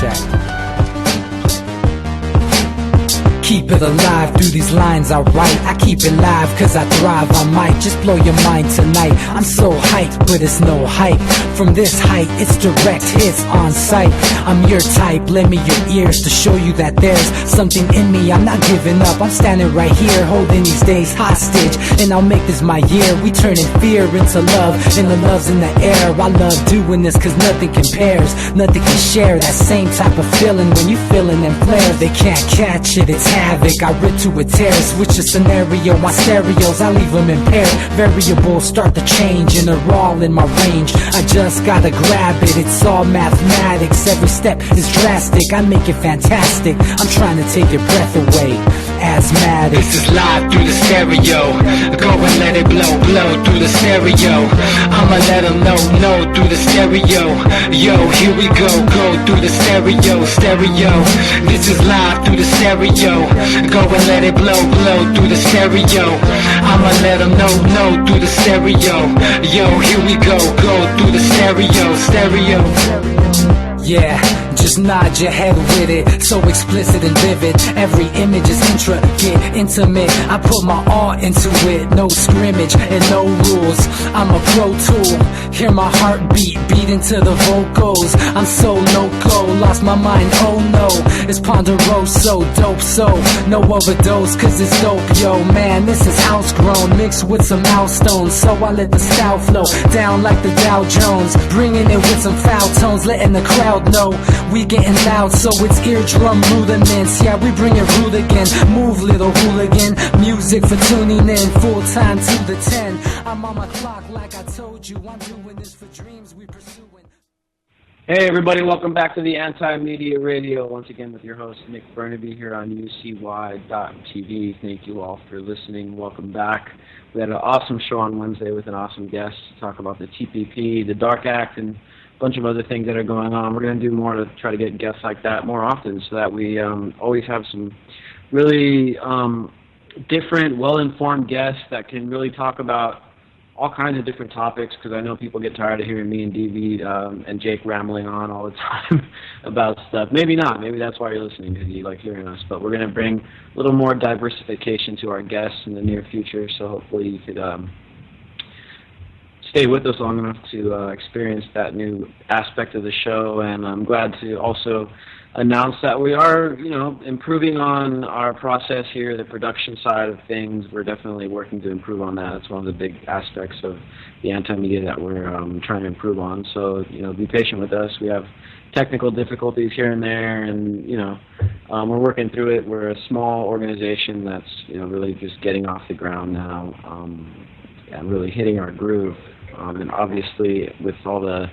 check. Keep it alive, through these lines I write. I keep it live cause I thrive, I might just blow your mind tonight. I'm so hyped, but it's no hype. From this height, it's direct hits on sight. I'm your type, lend me your ears to show you that there's something in me. I'm not giving up, I'm standing right here, holding these days hostage. And I'll make this my year, we turning fear into love, and the love's in the air. I love doing this cause nothing compares, nothing can share that same type of feeling when you feeling them flares. They can't catch it, it's havoc, I rip to a tear. Switch the scenario, my stereos, I leave them impaired. Variables start to change and they're all in my range. I just gotta grab it, it's all mathematics. Every step is drastic, I make it fantastic. I'm trying to take your breath away, asthmatic. This is live through the stereo. Go and let it blow, blow through the stereo. I'ma let them know through the stereo. Yo, here we go through the stereo, stereo. This is live through the stereo. Go and let it blow, blow through the stereo. I'ma let them know through the stereo. Yo, here we go through the stereo, stereo. Yeah, just nod your head with it, so explicit and vivid. Every image is intricate, intimate. I put my all into it, no scrimmage and no rules. I'm a pro tool, hear my heartbeat, beat into the vocals. I'm so loco, lost my mind, oh no. It's ponderoso, dope, so no overdose, cause it's dope, yo. Man, this is house grown, mixed with some milestones. So I let the style flow down like the Dow Jones, bringing it with some foul tones, letting the crowd know we getting loud, so it's eardrum rudiments. Yeah, we bring it rude again. Move, little hooligan. Music for tuning in, full time to the 10. I'm on my clock like I told you. I'm doing this for dreams we pursuing. Hey everybody, welcome back to the Anti-Media Radio. Once again with your host Nick Bernabe here on UCY.TV. Thank you all for listening. Welcome back. We had an awesome show on Wednesday with an awesome guest to talk about the TPP, the Dark Act, and bunch of other things that are going on. We're going to do more to try to get guests like that more often so that we always have some really different, well-informed guests that can really talk about all kinds of different topics, because I know people get tired of hearing me and DV and Jake rambling on all the time about stuff. Maybe not. Maybe that's why you're listening, because you like hearing us. But we're going to bring a little more diversification to our guests in the near future, so hopefully you could stay with us long enough to experience that new aspect of the show. And I'm glad to also announce that we are, improving on our process here, the production side of things. We're definitely working to improve on that. It's one of the big aspects of the anti-media that we're trying to improve on. So, be patient with us. We have technical difficulties here and there, and, we're working through it. We're a small organization that's, really just getting off the ground now and really hitting our groove. And obviously, with all the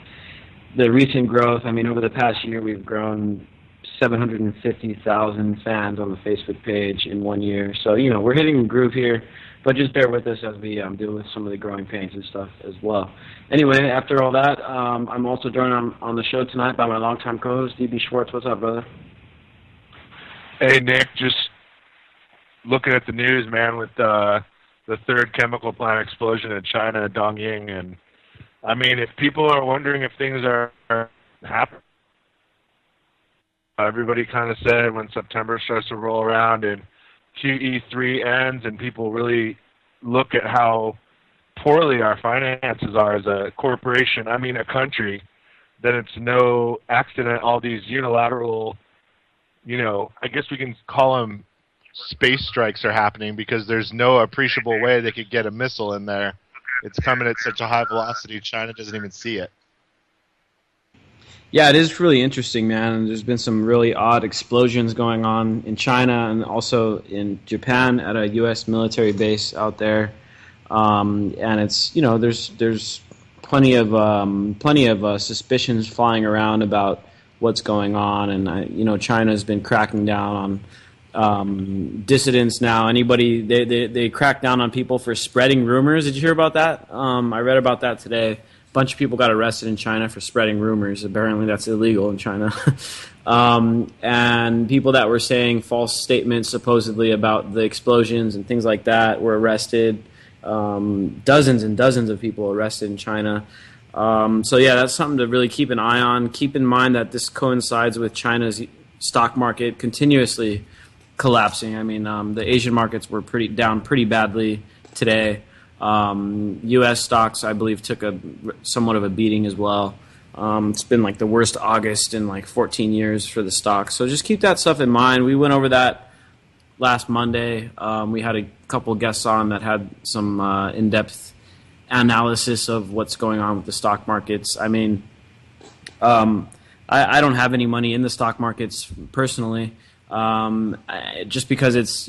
recent growth, over the past year, we've grown 750,000 fans on the Facebook page in 1 year. So, we're hitting a groove here, but just bear with us as we deal with some of the growing pains and stuff as well. Anyway, after all that, I'm also joined on the show tonight by my longtime co-host, DB Schwartz. What's up, brother? Hey, Nick, just looking at the news, man, with the third chemical plant explosion in China, Dongying, and if people are wondering if things are happening, everybody kind of said when September starts to roll around and QE3 ends and people really look at how poorly our finances are as a corporation, a country, then it's no accident all these unilateral, I guess we can call them space strikes are happening, because there's no appreciable way they could get a missile in there. It's coming at such a high velocity, China doesn't even see it. Yeah, it is really interesting, man. There's been some really odd explosions going on in China and also in Japan at a U.S. military base out there. And it's, there's plenty of suspicions flying around about what's going on, and China's been cracking down on dissidents now. Anybody they crack down on people for spreading rumors. Did you hear about that? I read about that today. A bunch of people got arrested in China for spreading rumors. Apparently that's illegal in China. And people that were saying false statements supposedly about the explosions and things like that were arrested. Dozens and dozens of people arrested in China. So yeah, that's something to really keep an eye on. Keep in mind that this coincides with China's stock market continuously collapsing. I mean, the Asian markets were down pretty badly today. U.S. stocks, I believe, took somewhat of a beating as well. It's been like the worst August in like 14 years for the stocks. So just keep that stuff in mind. We went over that last Monday. We had a couple guests on that had some in-depth analysis of what's going on with the stock markets. I mean, I don't have any money in the stock markets personally, just because it's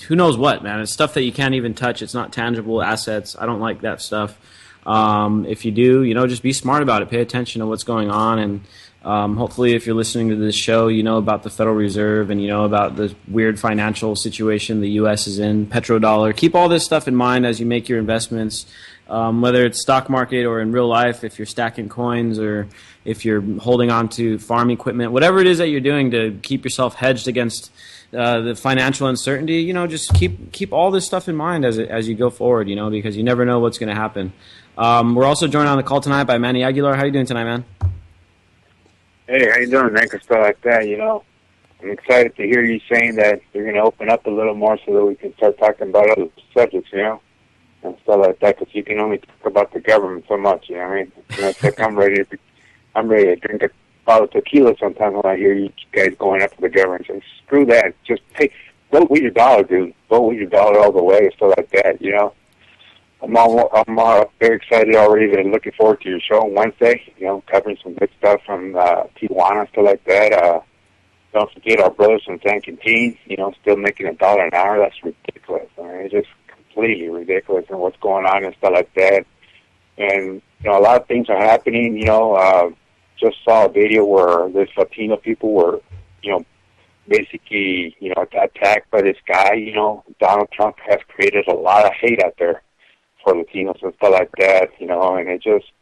who knows what, man. It's stuff that you can't even touch. It's not tangible assets. I don't like that stuff. If you do, just be smart about it. Pay attention to what's going on, and hopefully if you're listening to this show, you know about the Federal Reserve and you know about the weird financial situation the U.S. is in, petrodollar. Keep all this stuff in mind as you make your investments, whether it's stock market or in real life, if you're stacking coins or if you're holding on to farm equipment, whatever it is that you're doing to keep yourself hedged against the financial uncertainty, just keep all this stuff in mind as you go forward, because you never know what's going to happen. We're also joined on the call tonight by Manny Aguilar. How are you doing tonight, man? Hey, how you doing, Nick? And stuff like that, I'm excited to hear you saying that you're going to open up a little more so that we can start talking about other subjects, and stuff like that, because you can only talk about the government so much, you know what I mean? It's like I'm ready to drink a bottle of tequila sometimes when I hear you guys going up to the government. And screw that. Just vote with your dollar, dude. Vote with your dollar all the way and stuff like that, I'm very excited already and looking forward to your show on Wednesday, covering some good stuff from Tijuana and stuff like that. Don't forget our brothers from San Quintin, still making $1 an hour. That's ridiculous. I mean, it's just completely ridiculous and what's going on and stuff like that. And, a lot of things are happening, just saw a video where this Latino people were, basically, attacked by this guy. Donald Trump has created a lot of hate out there for Latinos and stuff like that, and it just,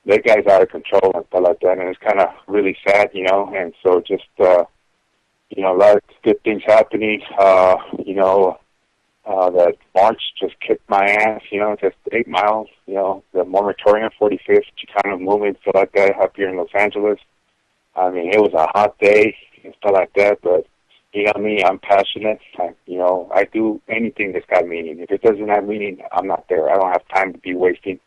that guy's out of control and stuff like that, and it's kind of really sad, and so just, a lot of good things happening, that March just kicked my ass, just 8 miles, the moratorium 45th Chicano movement, stuff like that, up here in Los Angeles. I mean, it was a hot day and stuff like that, but you know me, I'm passionate. I do anything that's got meaning. If it doesn't have meaning, I'm not there. I don't have time to be wasting,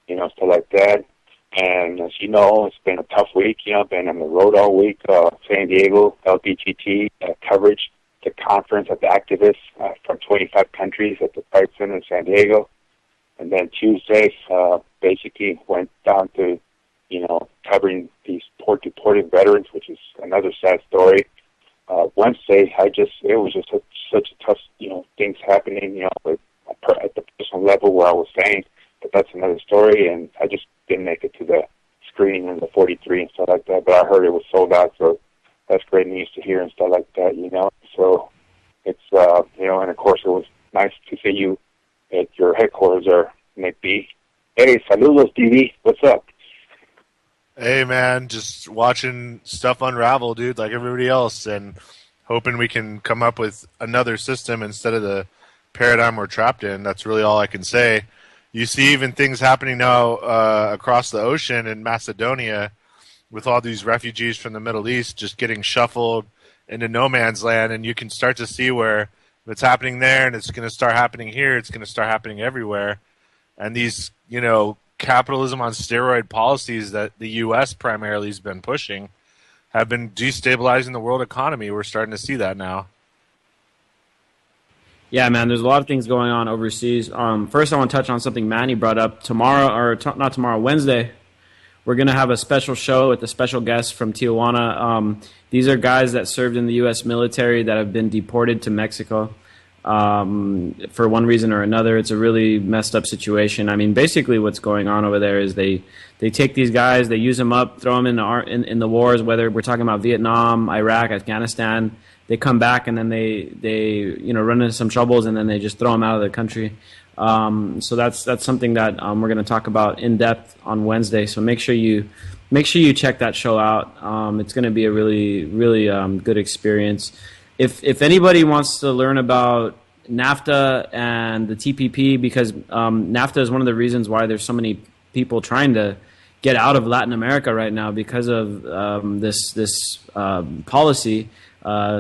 stuff like that. And as you know, it's been a tough week. I've been on the road all week. San Diego, LBGT coverage, the conference of the activists from 25 countries at the Pride Center in San Diego. And then Tuesday, basically went down to, covering these deported veterans, which is another sad story. Wednesday, it was just such a tough, things happening, at the personal level where I was saying, but that's another story, and I just didn't make it to the screening in the 43 and stuff like that, but I heard it was sold out, so that's great news to hear and stuff like that, so it's, and of course it was nice to see you at your headquarters there, Nick B. Hey, saludos, DD, what's up? Hey, man, just watching stuff unravel, dude, like everybody else, and hoping we can come up with another system instead of the paradigm we're trapped in. That's really all I can say. You see even things happening now across the ocean in Macedonia with all these refugees from the Middle East just getting shuffled into no man's land, and you can start to see where if it's happening there and it's going to start happening here, it's going to start happening everywhere. And these, capitalism on steroid policies that the U.S. primarily has been pushing have been destabilizing the world economy. We're starting to see that now. Yeah, man, there's a lot of things going on overseas. First, I want to touch on something Manny brought up. Wednesday, we're going to have a special show with a special guest from Tijuana. These are guys that served in the U.S. military that have been deported to Mexico. For one reason or another. It's a really messed up situation. I mean, basically what's going on over there is they take these guys, they use them up, throw them in the wars, whether we're talking about Vietnam, Iraq, Afghanistan. They come back and then they run into some troubles and then they just throw them out of the country. So that's something that we're going to talk about in depth on Wednesday. So make sure you check that show out. It's going to be a really, really good experience. If anybody wants to learn about NAFTA and the TPP, because NAFTA is one of the reasons why there's so many people trying to get out of Latin America right now because of this policy,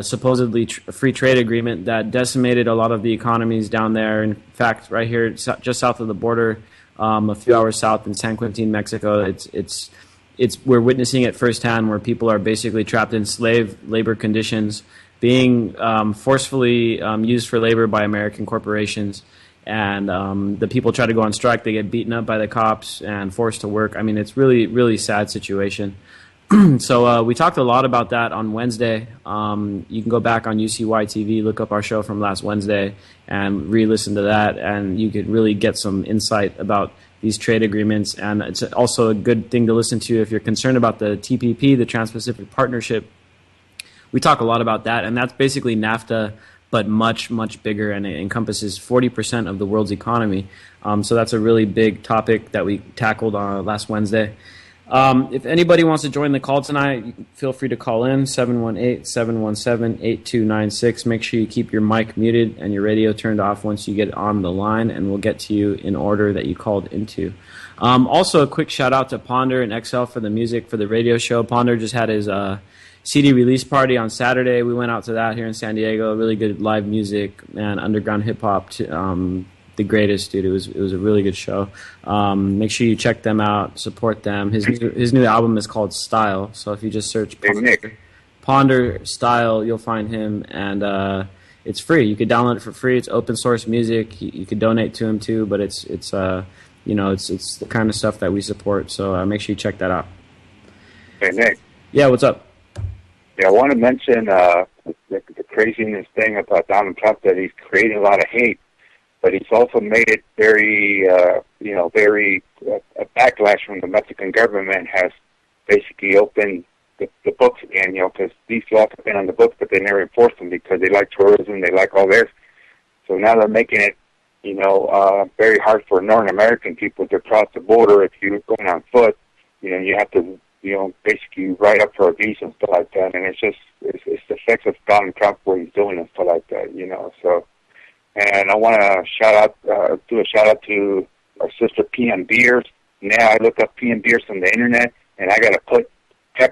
supposedly free trade agreement that decimated a lot of the economies down there. In fact, right here, just south of the border, a few hours south in San Quintin, Mexico, we're witnessing it firsthand, where people are basically trapped in slave labor conditions, being forcefully used for labor by American corporations. And the people try to go on strike, they get beaten up by the cops and forced to work. I mean, it's really, really sad situation. So we talked a lot about that on Wednesday. You can go back on UCY TV, look up our show from last Wednesday, and re-listen to that, and you could really get some insight about these trade agreements. And it's also a good thing to listen to if you're concerned about the TPP, the Trans-Pacific Partnership. We talk a lot about that, and that's basically NAFTA, but much, much bigger, and it encompasses 40% of the world's economy. So that's a really big topic that we tackled last Wednesday. If anybody wants to join the call tonight, you can feel free to call in, 718-717-8296. Make sure you keep your mic muted and your radio turned off once you get on the line, and we'll get to you in order that you called into. Also, a quick shout-out to Ponder and XL for the music for the radio show. Ponder just had his CD release party on Saturday. We went out to that here in San Diego. Really good live music and underground hip hop. The greatest, dude. It was a really good show. Make sure you check them out, support them. His new album is called Style. So if you just search Ponder Style, you'll find him, and it's free. You could download it for free. It's open source music. You could donate to him too, but it's the kind of stuff that we support. So make sure you check that out. Hey Nick. Yeah, what's up? Yeah, I want to mention the craziness thing about Donald Trump, that he's creating a lot of hate, but he's also made it very, a backlash from the Mexican government has basically opened the books again, because these laws have been on the books, but they never enforced them because they like tourism, they like all this. So now they're making it, very hard for Northern American people to cross the border. If you're going on foot, you have to, basically write up for a visa and stuff like that. And it's the effects of Donald Trump, what he's doing and stuff like that, So, and I want to do a shout out to our sister PM Beers. Now I look up PM Beers on the internet, and I got to put patty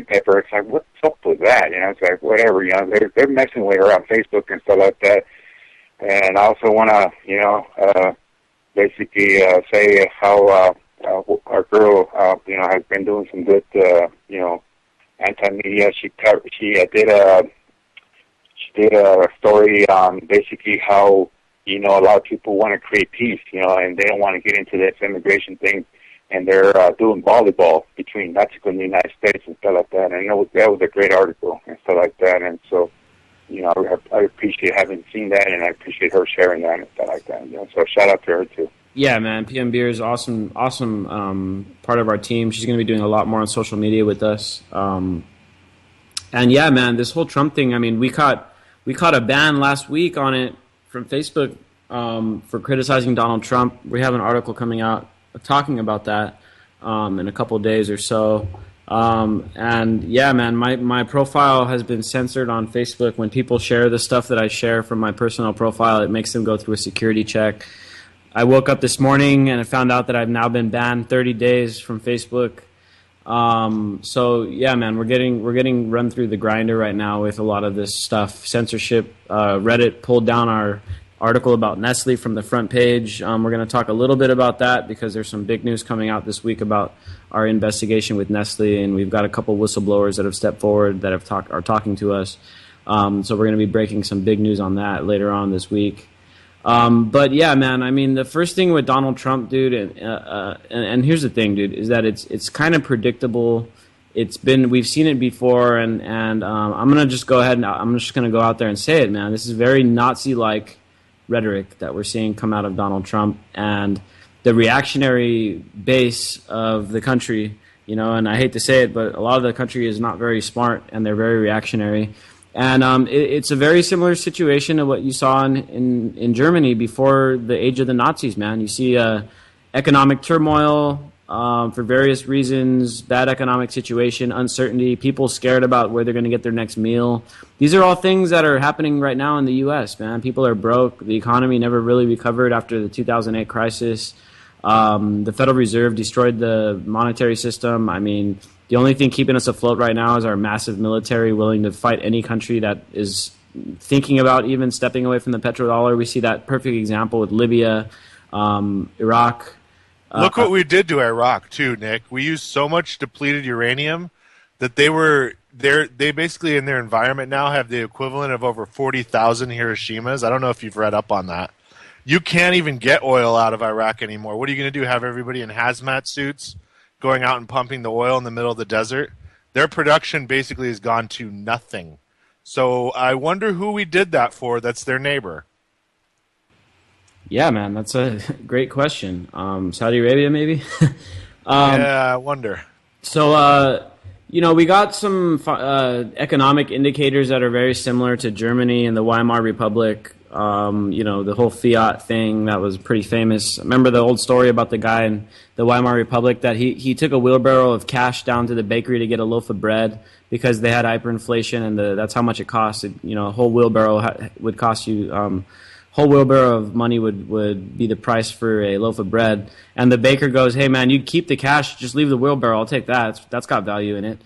pepper. It's like, what's up with that? It's like, whatever, they're messing with her on Facebook and stuff like that. And I also want to, basically say how our girl, has been doing some good, anti-media. She did a story on basically how, a lot of people want to create peace, and they don't want to get into this immigration thing, and they're doing volleyball between Mexico and the United States and stuff like that. And that was a great article and stuff like that. And so, I appreciate having seen that, and I appreciate her sharing that and stuff like that. So shout out to her too. Yeah, man. PM Beer is awesome part of our team. She's going to be doing a lot more on social media with us. And yeah, man, this whole Trump thing. I mean, we caught a ban last week on it from Facebook for criticizing Donald Trump. We have an article coming out talking about that in a couple of days or so. And yeah, man, my profile has been censored on Facebook. When people share the stuff that I share from my personal profile, it makes them go through a security check. I woke up this morning and I found out that I've now been banned 30 days from Facebook. So yeah, man, we're getting run through the grinder right now with a lot of this stuff. Censorship. Reddit pulled down our article about Nestle from the front page. We're going to talk a little bit about that because there's some big news coming out this week about our investigation with Nestle, and we've got a couple whistleblowers that have stepped forward that are talking to us. So we're going to be breaking some big news on that later on this week. But yeah, man, I mean, the first thing with Donald Trump, dude, and here's the thing, dude, is that it's kind of predictable. We've seen it before, and I'm gonna just go ahead and I'm just gonna go out there and say it, man. This is very Nazi-like rhetoric that we're seeing come out of Donald Trump and the reactionary base of the country. And I hate to say it, but a lot of the country is not very smart, and they're very reactionary. And it's a very similar situation to what you saw in Germany before the age of the Nazis, man. You see economic turmoil, for various reasons, bad economic situation, uncertainty, people scared about where they're going to get their next meal. These are all things that are happening right now in the U.S., man. People are broke. The economy never really recovered after the 2008 crisis. The Federal Reserve destroyed the monetary system. I mean, the only thing keeping us afloat right now is our massive military willing to fight any country that is thinking about even stepping away from the petrodollar. We see that perfect example with Libya, Iraq. Look what we did to Iraq too, Nick. We used so much depleted uranium that they basically in their environment now have the equivalent of over 40,000 Hiroshimas. I don't know if you've read up on that. You can't even get oil out of Iraq anymore. What are you going to do? Have everybody in hazmat suits going out and pumping the oil in the middle of the desert? Their production basically has gone to nothing. So I wonder who we did that for that's their neighbor. Yeah, man, that's a great question. Saudi Arabia, maybe? Yeah, I wonder. So, we got some economic indicators that are very similar to Germany and the Weimar Republic. The whole fiat thing that was pretty famous. Remember the old story about the guy in the Weimar Republic that he took a wheelbarrow of cash down to the bakery to get a loaf of bread because they had hyperinflation and that's how much it cost. A whole wheelbarrow would cost you. Whole wheelbarrow of money would be the price for a loaf of bread. And the baker goes, "Hey man, you keep the cash, just leave the wheelbarrow. I'll take that. That's got value in it."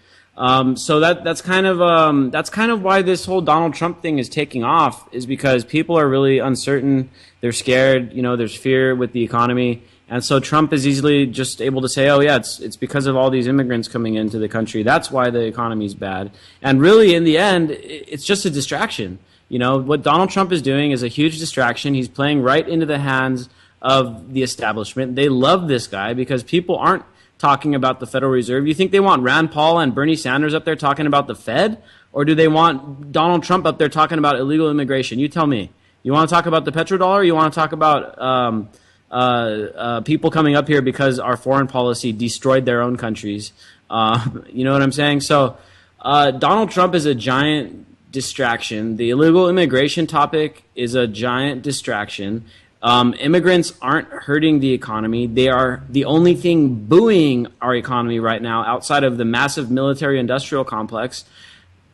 So that's kind of why this whole Donald Trump thing is taking off, is because people are really uncertain. They're scared. There's fear with the economy. And so Trump is easily just able to say, "Oh yeah, it's because of all these immigrants coming into the country. That's why the economy is bad." And really, in the end, it's just a distraction. What Donald Trump is doing is a huge distraction. He's playing right into the hands of the establishment. They love this guy because people aren't talking about the Federal Reserve. You think they want Rand Paul and Bernie Sanders up there talking about the Fed? Or do they want Donald Trump up there talking about illegal immigration? You tell me. You want to talk about the petrodollar? Or you want to talk about people coming up here because our foreign policy destroyed their own countries? You know what I'm saying? So Donald Trump is a giant distraction. The illegal immigration topic is a giant distraction. Immigrants aren't hurting the economy. They are the only thing buoying our economy right now outside of the massive military-industrial complex.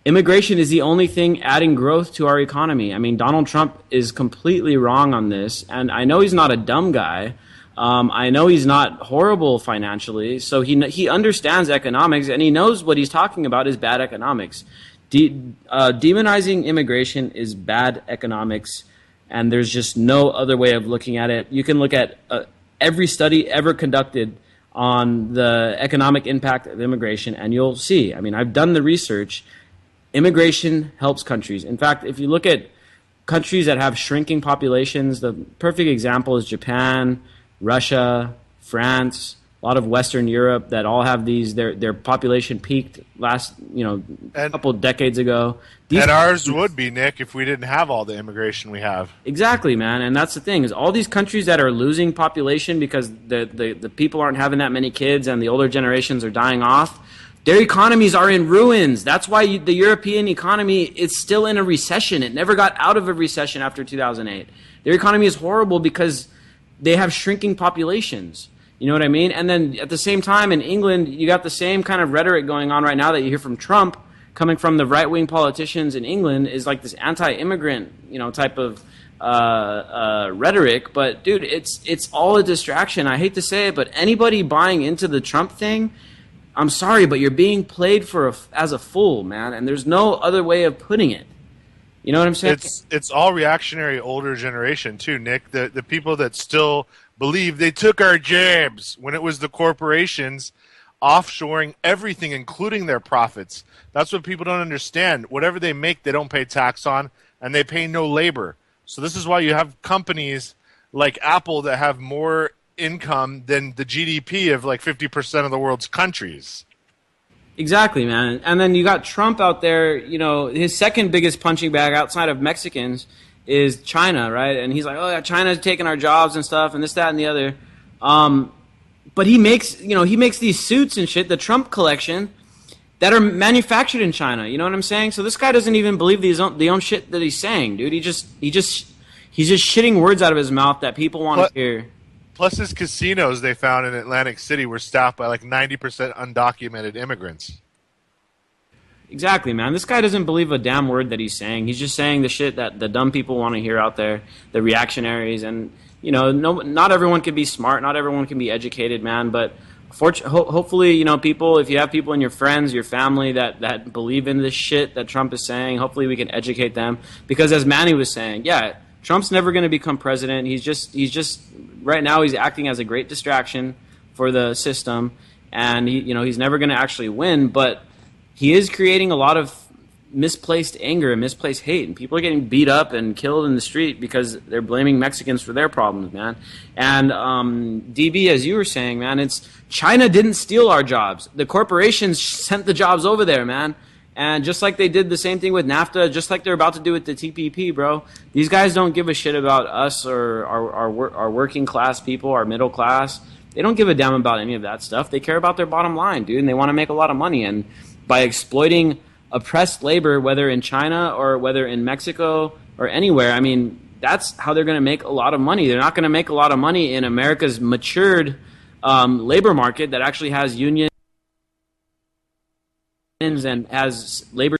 Immigration is the only thing adding growth to our economy. I mean, Donald Trump is completely wrong on this, and I know he's not a dumb guy. I know he's not horrible financially, so he understands economics, and he knows what he's talking about is bad economics. Demonizing immigration is bad economics, and there's just no other way of looking at it. You can look at every study ever conducted on the economic impact of immigration, and you'll see. I mean, I've done the research. Immigration helps countries. In fact, if you look at countries that have shrinking populations, the perfect example is Japan, Russia, France, a lot of Western Europe that all have these. Their population peaked last, a couple of decades ago. And ours would be, Nick, if we didn't have all the immigration we have. Exactly, man. And that's the thing, is all these countries that are losing population because the people aren't having that many kids and the older generations are dying off, their economies are in ruins. That's why the European economy is still in a recession. It never got out of a recession after 2008. Their economy is horrible because they have shrinking populations. You know what I mean? And then at the same time in England, you got the same kind of rhetoric going on right now that you hear from Trump coming from the right-wing politicians in England, is like this anti-immigrant, type of rhetoric. But dude, it's all a distraction. I hate to say it, but anybody buying into the Trump thing, I'm sorry, but you're being played as a fool, man. And there's no other way of putting it. You know what I'm saying? It's all reactionary older generation too, Nick. The people that still believe they took our jabs when it was the corporations offshoring everything, including their profits. That's what people don't understand. Whatever they make, they don't pay tax on, and they pay no labor. So this is why you have companies like Apple that have more income than the GDP of like 50% of the world's countries. Exactly, man. And then you got Trump out there, his second biggest punching bag outside of Mexicans is China, right? And he's like, "Oh yeah, China's taking our jobs and stuff, and this, that, and the other." But he makes these suits and shit, the Trump collection, that are manufactured in China. You know what I'm saying? So this guy doesn't even believe the own shit that he's saying, dude. He's just shitting words out of his mouth that people want to hear. Plus, his casinos they found in Atlantic City were staffed by like 90% undocumented immigrants. Exactly, man. This guy doesn't believe a damn word that he's saying. He's just saying the shit that the dumb people want to hear out there, the reactionaries, and not everyone can be smart, not everyone can be educated, man. But hopefully, people, if you have people in your friends, your family that believe in this shit that Trump is saying, hopefully we can educate them. Because as Manny was saying, yeah, Trump's never going to become president. He's just right now he's acting as a great distraction for the system, and he's never going to actually win, but he is creating a lot of misplaced anger and misplaced hate, and people are getting beat up and killed in the street because they're blaming Mexicans for their problems, man. And DB, as you were saying, man, it's China didn't steal our jobs. The corporations sent the jobs over there, man. And just like they did the same thing with NAFTA, just like they're about to do with the TPP, bro, these guys don't give a shit about us or our working class people, our middle class. They don't give a damn about any of that stuff. They care about their bottom line, dude, and they want to make a lot of money. And by exploiting oppressed labor, whether in China or whether in Mexico or anywhere, I mean, that's how they're going to make a lot of money. They're not going to make a lot of money in America's matured labor market that actually has unions and has labor.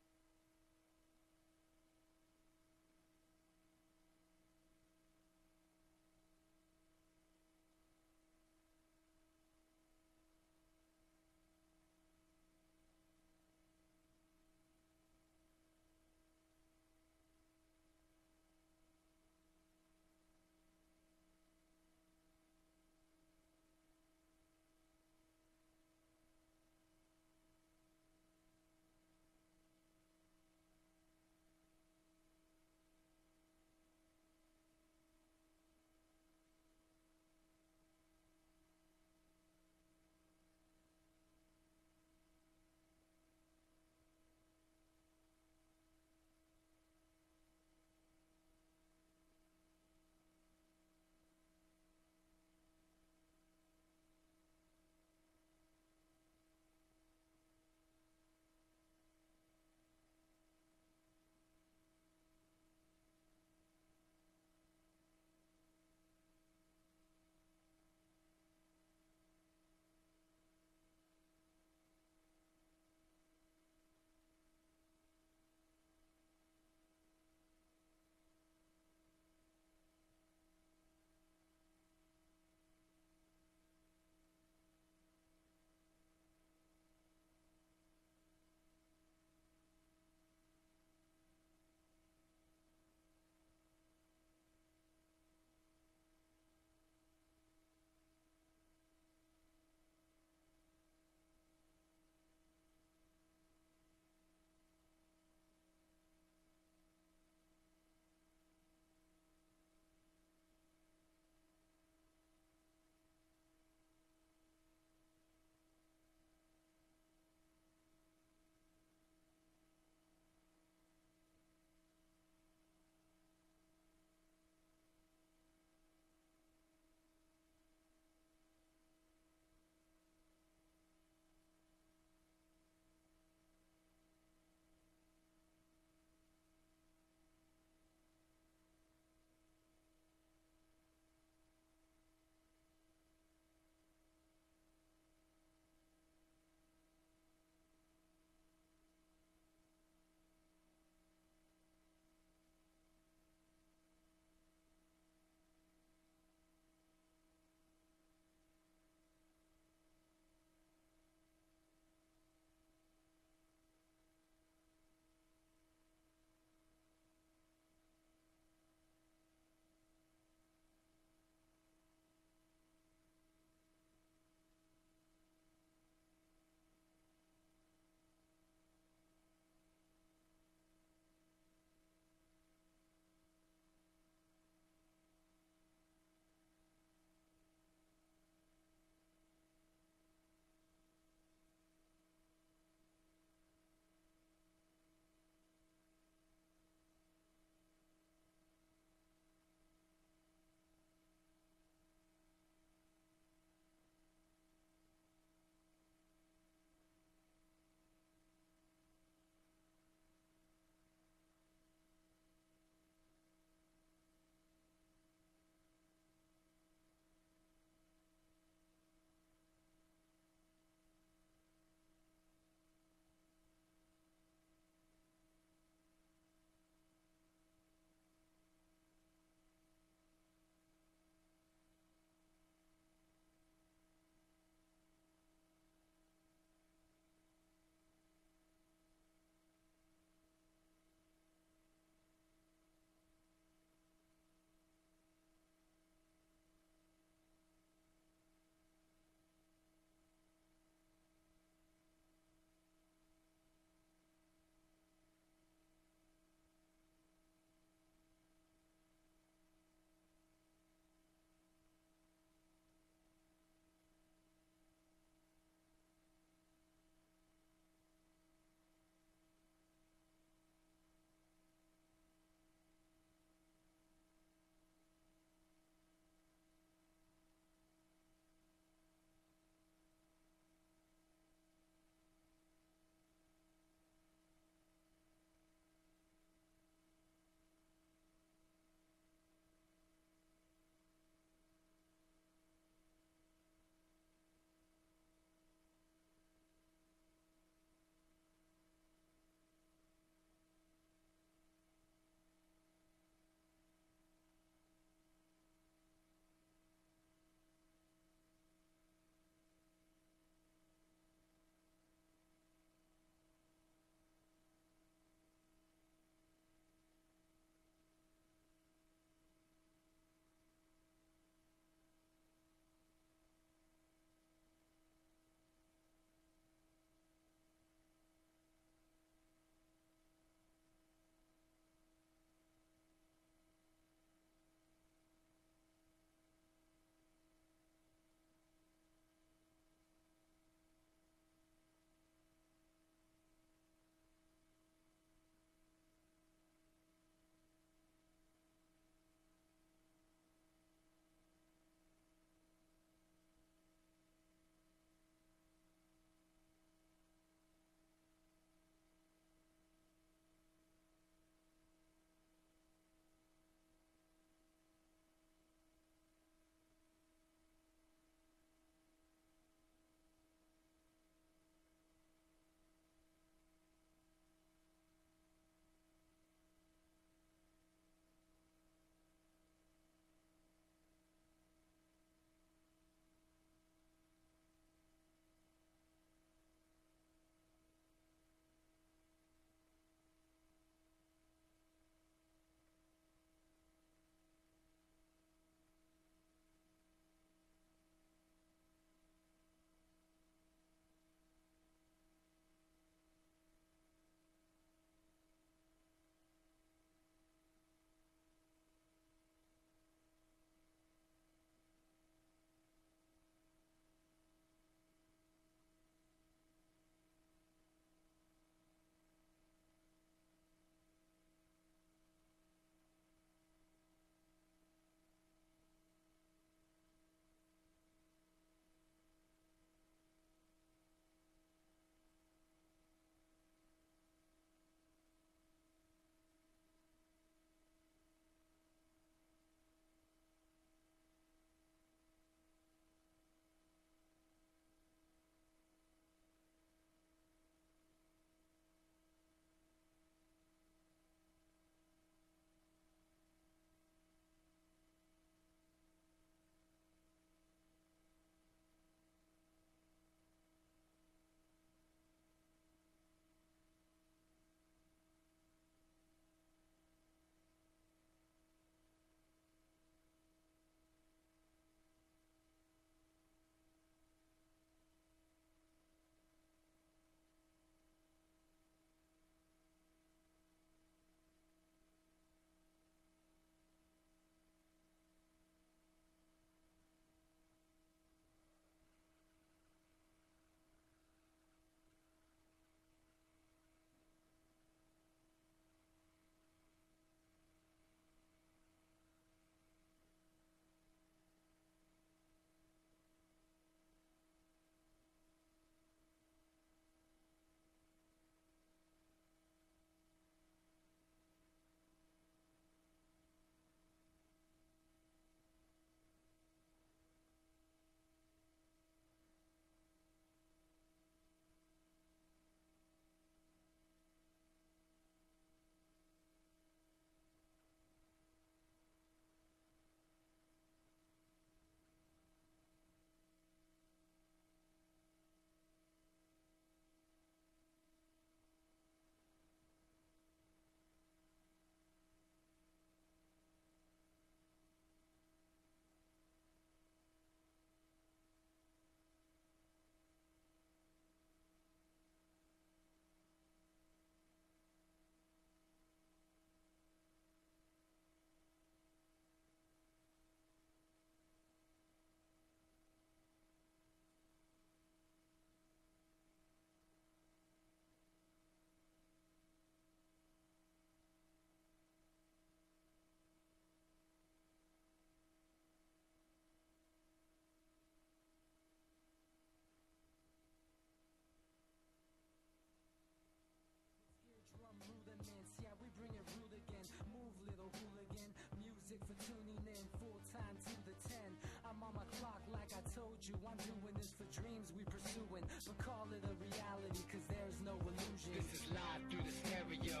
for tuning in full time to the 10. I'm on my clock like I told you. I'm doing this for dreams we pursuing, but call it a reality, cause there's no illusion. This is live through the stereo.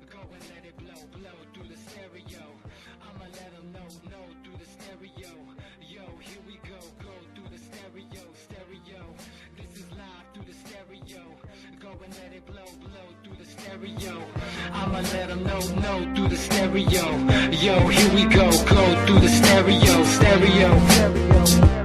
Go and let it blow, blow through the stereo. I'ma let them know through the stereo. Yo, here we go through the stereo, stereo. This is live through the stereo. Go and let it blow, blow through the stereo. I'ma let them know through the stereo. Yo, here we go through the stereo, stereo.